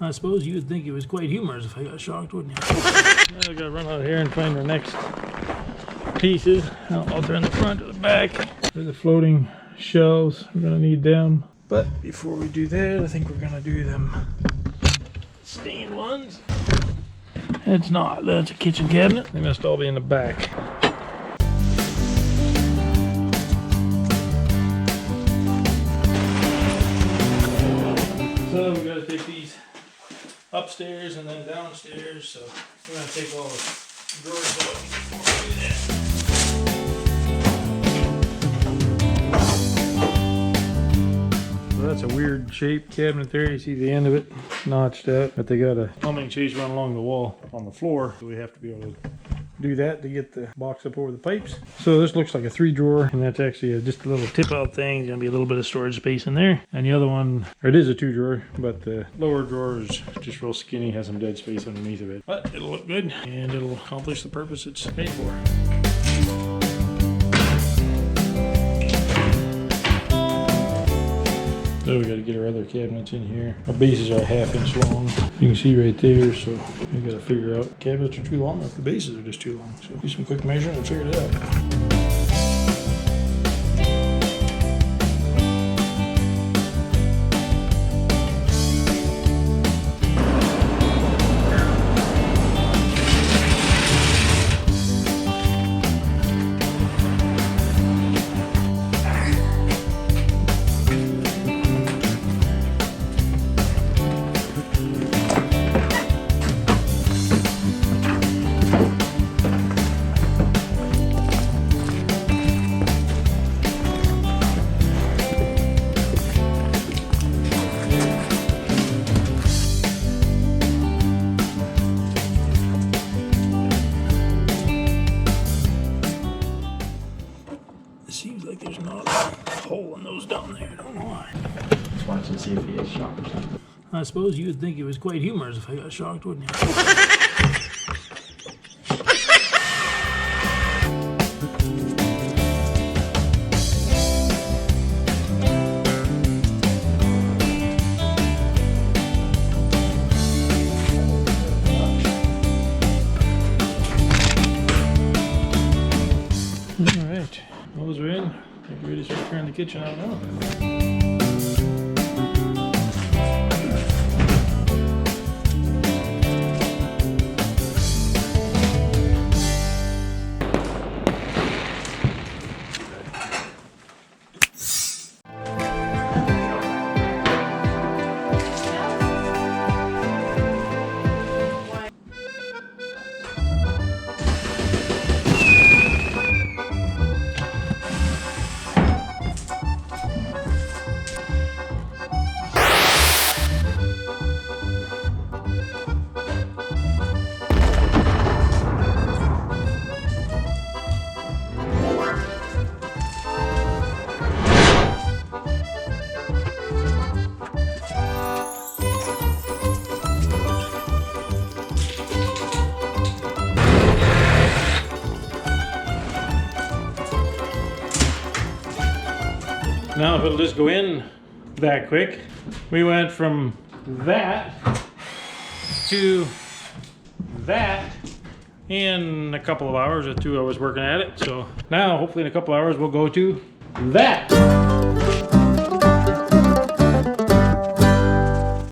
I suppose you would think it was quite humorous if I got shocked, wouldn't you? Now I gotta run out here and find our next pieces. I'll turn the front to the back. For the floating shelves, we're gonna need them. But before we do that, I think we're gonna do them stained ones. It's not, that's a kitchen cabinet. They must all be in the back. So we gotta take these upstairs and then downstairs, so we're gonna take all the drawers out before we do that. So that's a weird shaped cabinet there. You see the end of it notched out, but they got a plumbing chase run along the wall on the floor, so we have to be able to do that to get the box up over the pipes. So this looks like a 3-drawer, and that's actually just a little tip out thing. There's gonna be a little bit of storage space in there. And the other one, or it is a 2-drawer, but the lower drawer is just real skinny, has some dead space underneath of it. But it'll look good, and it'll accomplish the purpose it's made for. So we got to get our other cabinets in here. Our bases are a 1/2 inch long. You can see right there, so we got to figure out if cabinets are too long or if the bases are just too long. So do some quick measuring and figure it out. Seems like there's not a hole in those down there. I don't know why. Just watching to see if he gets shocked or something. I suppose you would think it was quite humorous if I got shocked, wouldn't you? Alright, those are in. I think we're ready to start turning the kitchen out now. Now if it'll just go in that quick, we went from that to that in a couple of hours or 2 hours working at it. So now hopefully in a couple of hours we'll go to that.